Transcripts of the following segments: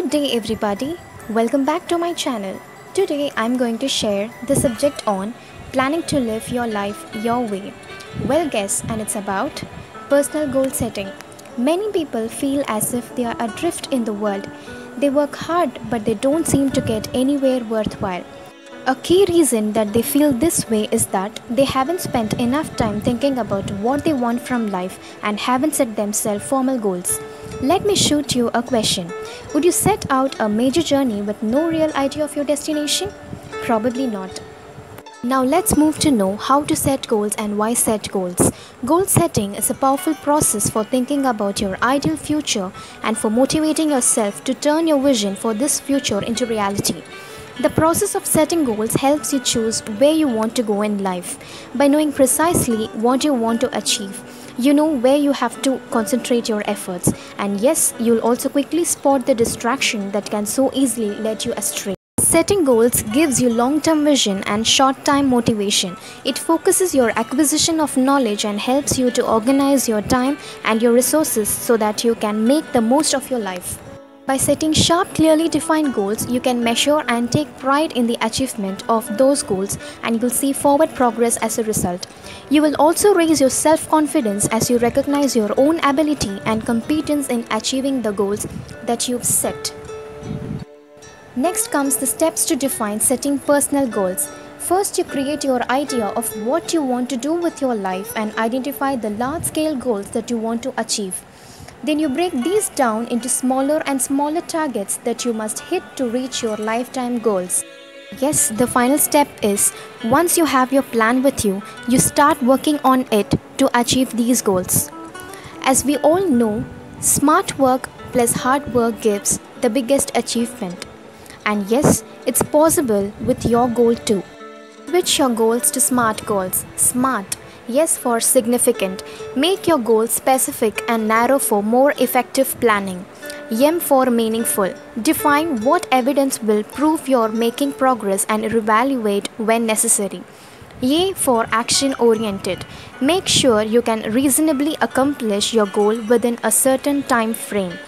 Good day everybody, welcome back to my channel. Today I'm going to share the subject on planning to live your life your way. Well guess, and it's about personal goal setting. Many people feel as if they are adrift in the world. They work hard but they don't seem to get anywhere worthwhile. A key reason that they feel this way is that they haven't spent enough time thinking about what they want from life and haven't set themselves formal goals. Let me shoot you a question. Would you set out a major journey with no real idea of your destination? Probably not. Now let's move to know how to set goals and why set goals. Goal setting is a powerful process for thinking about your ideal future and for motivating yourself to turn your vision for this future into reality. The process of setting goals helps you choose where you want to go in life. By knowing precisely what you want to achieve, you know where you have to concentrate your efforts. And yes, you'll also quickly spot the distraction that can so easily lead you astray. Setting goals gives you long-term vision and short-time motivation. It focuses your acquisition of knowledge and helps you to organize your time and your resources so that you can make the most of your life. By setting sharp, clearly defined goals, you can measure and take pride in the achievement of those goals, and you'll see forward progress as a result. You will also raise your self-confidence as you recognize your own ability and competence in achieving the goals that you've set. Next comes the steps to define setting personal goals. First, you create your idea of what you want to do with your life and identify the large-scale goals that you want to achieve. Then you break these down into smaller and smaller targets that you must hit to reach your lifetime goals. Yes, the final step is, once you have your plan with you, you start working on it to achieve these goals. As we all know, smart work plus hard work gives the biggest achievement. And yes, it's possible with your goal too. Switch your goals to SMART goals. SMART. Yes for significant. Make your goals specific and narrow for more effective planning. M for meaningful. Define what evidence will prove you're making progress and reevaluate when necessary. A for action oriented. Make sure you can reasonably accomplish your goal within a certain time frame.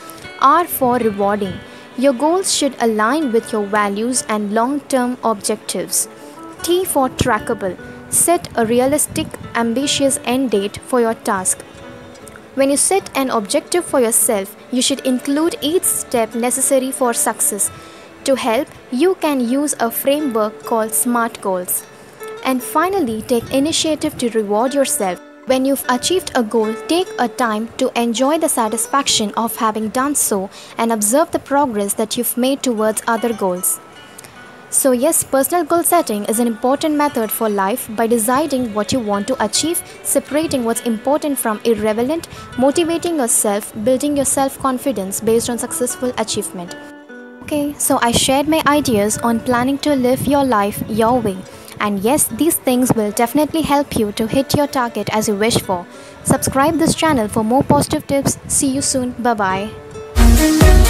R for rewarding. Your goals should align with your values and long-term objectives. T for trackable. Set a realistic, ambitious end date for your task. When you set an objective for yourself, you should include each step necessary for success. To help, you can use a framework called SMART goals. And finally, take initiative to reward yourself. When you've achieved a goal, take a time to enjoy the satisfaction of having done so and observe the progress that you've made towards other goals. So yes, personal goal setting is an important method for life by deciding what you want to achieve, separating what's important from irrelevant, motivating yourself, building your self-confidence based on successful achievement. Okay, so I shared my ideas on planning to live your life your way. And yes, these things will definitely help you to hit your target as you wish for. Subscribe this channel for more positive tips. See you soon. Bye-bye.